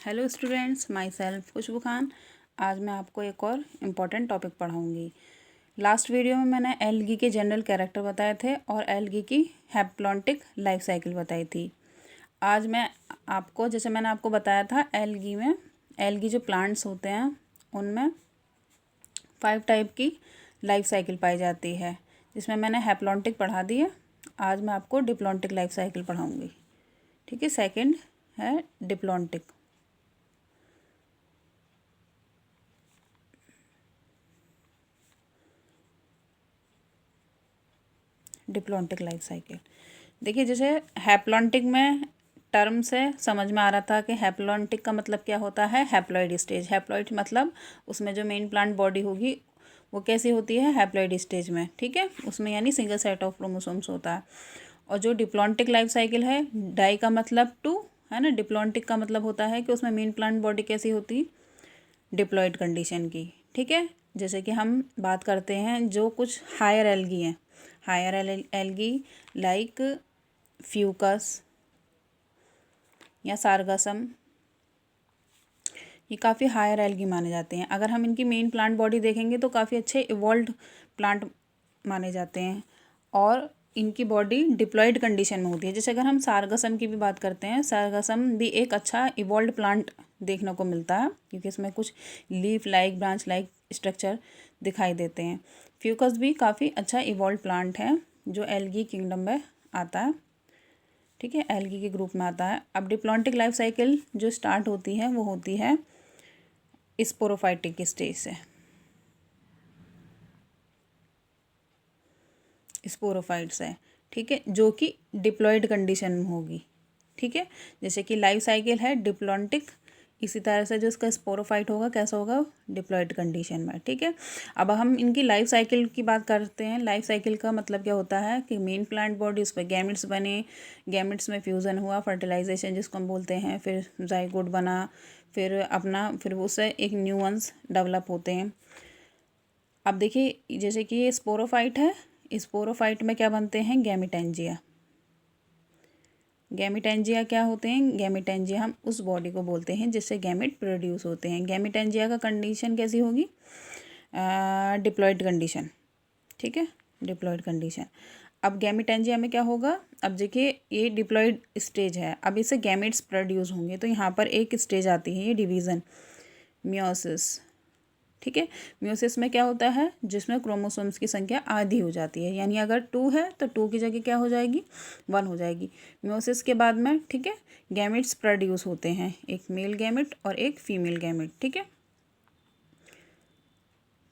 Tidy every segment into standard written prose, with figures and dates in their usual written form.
Hello students, my self खुशबू खान। आज मैं आपको एक और इम्पॉर्टेंट टॉपिक पढ़ाऊँगी। लास्ट वीडियो में मैंने एल्गी के जनरल कैरेक्टर बताए थे और एल्गी की हैप्लॉन्टिक लाइफ साइकिल बताई थी। आज मैं आपको, जैसे मैंने आपको बताया था, एल्गी जो प्लांट्स होते हैं उनमें 5 टाइप की लाइफ साइकिल पाई जाती है, जिसमें मैंने हैप्लॉन्टिक पढ़ा दी है। आज मैं आपको डिप्लॉन्टिक लाइफ साइकिल पढ़ाऊँगी। ठीक है, सेकेंड है डिप्लॉन्टिक। डिप्लॉन्टिक लाइफ साइकिल देखिए, जैसे हैप्लॉन्टिक में टर्म से समझ में आ रहा था कि हैप्लॉन्टिक का मतलब क्या होता है। हैप्लॉइड स्टेज, हैप्लॉइड मतलब उसमें जो मेन प्लांट बॉडी होगी वो कैसी होती है, हैप्लॉइड स्टेज में। ठीक है, उसमें यानी सिंगल सेट ऑफ क्रोमोसोम्स होता है। और जो डिप्लॉन्टिक लाइफ साइकिल है, डाई का मतलब 2 है ना। डिप्लॉन्टिक का मतलब होता है कि उसमें मेन प्लांट बॉडी कैसी होती, डिप्लॉइड कंडीशन की। ठीक है, जैसे कि हम बात करते हैं जो कुछ हायर एल्गी हैं, हायर एल्गी लाइक फ्यूकस या सारगासम, ये काफ़ी हायर एल्गी माने जाते हैं। अगर हम इनकी मेन प्लांट बॉडी देखेंगे तो काफ़ी अच्छे इवॉल्व्ड प्लांट माने जाते हैं और इनकी बॉडी डिप्लॉयड कंडीशन में होती है। जैसे अगर हम सारगासम की भी बात करते हैं, सारगासम भी एक अच्छा इवॉल्व्ड प्लांट देखने को मिलता है क्योंकि इसमें कुछ leaf like, branch like structure दिखाई देते हैं। फ्यूकस भी काफ़ी अच्छा इवॉल्व्ड प्लांट है जो एल्गी किंगडम में आता है। ठीक है, एल्गी के ग्रुप में आता है। अब डिप्लॉन्टिक लाइफ साइकिल जो स्टार्ट होती है वो होती है स्पोरोफाइटिक स्टेज से। स्पोरोफाइट्स है, ठीक है, जो कि डिप्लॉयड कंडीशन में होगी। ठीक है, जैसे कि लाइफ साइकिल है डिप्लॉन्टिक, इसी तरह से जो इसका स्पोरोफाइट होगा कैसा होगा, डिप्लॉयड कंडीशन में। ठीक है, अब हम इनकी लाइफ साइकिल की बात करते हैं। लाइफ साइकिल का मतलब क्या होता है कि मेन प्लांट बॉडी, उस पर गैमेट्स बने, गैमेट्स में फ्यूज़न हुआ, फर्टिलाइजेशन जिसको हम बोलते हैं, फिर जाइगोट बना, फिर उससे एक न्यू वंस डेवलप होते हैं। अब देखिए, जैसे कि ये स्पोरोफाइट है, स्पोरोफाइट में क्या बनते हैं, गैमेटेंजिया। गैमेटेंजिया क्या होते हैं, गैमेटेंजिया हम उस बॉडी को बोलते हैं जिससे गैमेट प्रोड्यूस होते हैं। गैमेटेंजिया का कंडीशन कैसी होगी, डिप्लॉयड कंडीशन। ठीक है, डिप्लॉयड कंडीशन। अब गैमेटेंजिया में क्या होगा, अब देखिए ये डिप्लॉयड स्टेज है, अब इससे गैमेट्स प्रोड्यूस होंगे तो यहाँ पर एक स्टेज आती है, ये डिवीज़न, मियोसिस। ठीक है, मियोसिस में क्या होता है, जिसमें क्रोमोसोम्स की संख्या आधी हो जाती है, यानी अगर 2 है तो 2 की जगह क्या हो जाएगी, 1 हो जाएगी। मियोसिस के बाद में, ठीक है, गैमेट्स प्रोड्यूस होते हैं, एक मेल गैमेट और एक फीमेल गैमेट। ठीक है,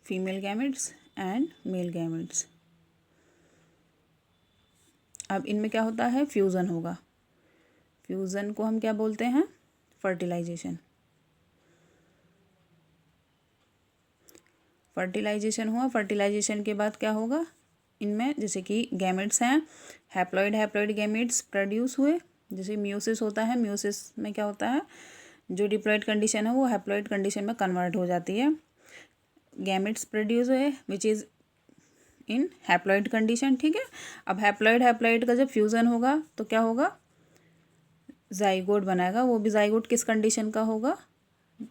female gametes and male gametes. अब इनमें क्या होता है, फ्यूज़न होगा। फ्यूज़न को हम क्या बोलते हैं, फर्टिलाइजेशन। फर्टिलाइजेशन हुआ, फर्टिलाइजेशन के बाद क्या होगा, इनमें जैसे कि गैमेट्स हैं, हैप्लॉइड गैमेट्स प्रोड्यूस हुए। जैसे मियोसिस होता है, मियोसिस में क्या होता है, जो डिप्लॉइड कंडीशन है वो हैप्लॉइड कंडीशन में कन्वर्ट हो जाती है। गैमेट्स प्रोड्यूस हुए which is in haploid condition. ठीक है, अब हैप्लॉइड का जब फ्यूज़न होगा तो क्या होगा, जाइगोट बनाएगा। वो भी जाइगोट किस कंडीशन का होगा,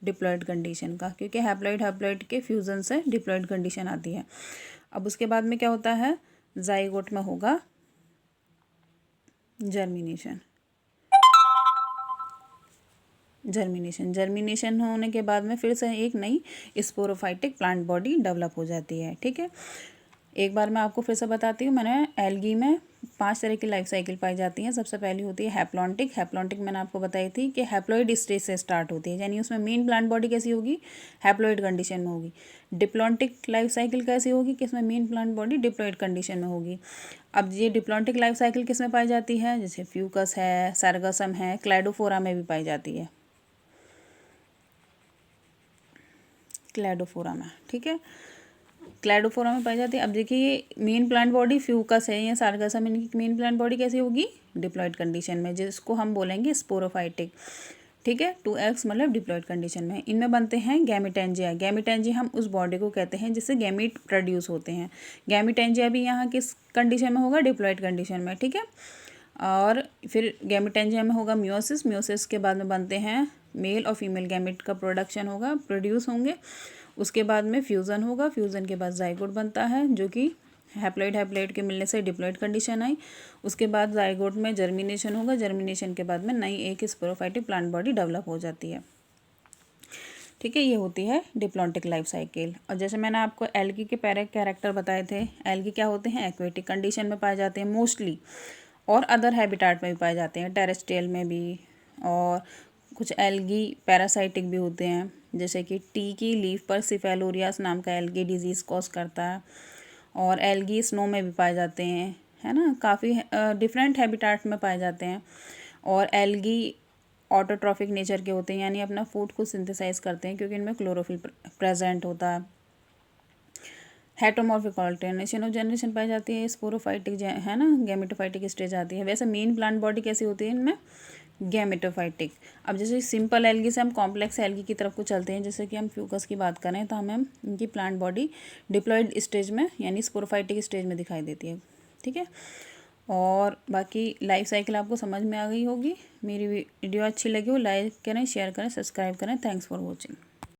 डिप्लॉयड कंडीशन का, क्योंकि हैप्लॉइड के फ्यूज़न से डिप्लॉयड कंडीशन आती है। अब उसके बाद में क्या होता है, जाइगोट में होगा जर्मिनेशन। जर्मिनेशन होने के बाद में फिर से एक नई स्पोरोफाइटिक प्लांट बॉडी डेवलप हो जाती है। ठीक है, एक बार मैं आपको फिर से बताती हूँ। मैंने एल्गी में 5 तरह की लाइफ साइकिल पाई जाती हैं। सबसे पहली होती है हैप्लॉन्टिक। हैप्लॉन्टिक मैंने आपको बताई थी कि हैप्लॉइड स्टेज से स्टार्ट होती है, यानी उसमें मेन प्लांट बॉडी कैसी होगी, हैप्लॉइड कंडीशन में होगी। डिप्लॉन्टिक लाइफ साइकिल कैसी होगी कि इसमें main plant body diploid condition में होगी। अब ये डिप्लॉन्टिक लाइफ साइकिल किस में पाई जाती है, जैसे फ्यूकस है, सारगासम है, क्लैडोफोरा में भी पाई जाती है, क्लैडोफोरा में। ठीक है, क्लैडोफोरा में पाई जाती है। अब देखिए, मेन प्लांट बॉडी फ्यूकस है या सारगासम, इनकी मेन प्लांट बॉडी कैसी होगी, डिप्लॉयड कंडीशन में, जिसको हम बोलेंगे स्पोरोफाइटिक। ठीक है, 2x मतलब डिप्लॉयड कंडीशन में। इनमें बनते हैं गैमेटेंजिया। गैमेटेंजिया हम उस बॉडी को कहते हैं जिससे गैमीट प्रोड्यूस होते हैं। गैमेटेंजिया भी यहाँ किस कंडीशन में होगा, डिप्लॉयड कंडीशन में। ठीक है, और फिर गैमेटेंजिया में होगा मियोसिस। मियोसिस के बाद में बनते हैं मेल और फीमेल गैमेट का प्रोडक्शन होगा, प्रोड्यूस होंगे। उसके बाद में फ्यूज़न होगा, फ्यूज़न के बाद जाइगोट बनता है जो कि हैप्लॉइड के मिलने से डिप्लॉइड कंडीशन आई। उसके बाद जाइगोट में जर्मिनेशन होगा, जर्मिनेशन के बाद में नई एक स्पोरोफाइटिक प्लांट बॉडी डेवलप हो जाती है। ठीक है, ये होती है डिप्लॉन्टिक लाइफ साइकिल। और जैसे मैंने आपको एल्गी के कैरेक्टर बताए थे, एल्गी क्या होते हैं, एक्वेटिक कंडीशन में पाए जाते हैं मोस्टली, और अदर हैबिटाट में भी पाए जाते हैं, टेरेस्ट्रियल में भी। और कुछ एल्गी पैरासाइटिक भी होते हैं, जैसे कि टी की लीफ पर सिफेलोरियास नाम का एल्गी डिजीज़ कॉज करता है। और एल्गी स्नो में भी पाए जाते हैं, है ना, काफ़ी डिफरेंट हैबिटाट में पाए जाते हैं। और एल्गी ऑटोट्रॉफिक नेचर के होते हैं, यानी अपना फूड को सिंथेसाइज करते हैं क्योंकि इनमें क्लोरोफिल प्रेजेंट होता है। हेटरोमॉर्फिक ऑल्टरनेशन ऑफ जनरेशन पाई जाती है, स्पोरोफाइटिक है ना, गैमेटोफाइटिक स्टेज आती है। वैसे मेन प्लांट बॉडी कैसी होती है इनमें, गैमेटोफाइटिक। अब जैसे सिंपल एल्गी से हम कॉम्प्लेक्स एल्गी की तरफ को चलते हैं, जैसे कि हम फ्यूकस की बात करें तो हमें इनकी प्लांट बॉडी डिप्लॉइड स्टेज में यानी स्पोरोफाइटिक स्टेज में दिखाई देती है। ठीक है, और बाकी लाइफ साइकिल आपको समझ में आ गई होगी। मेरी वीडियो अच्छी लगी हो लाइक करें, शेयर करें, सब्सक्राइब करें। Thanks for watching.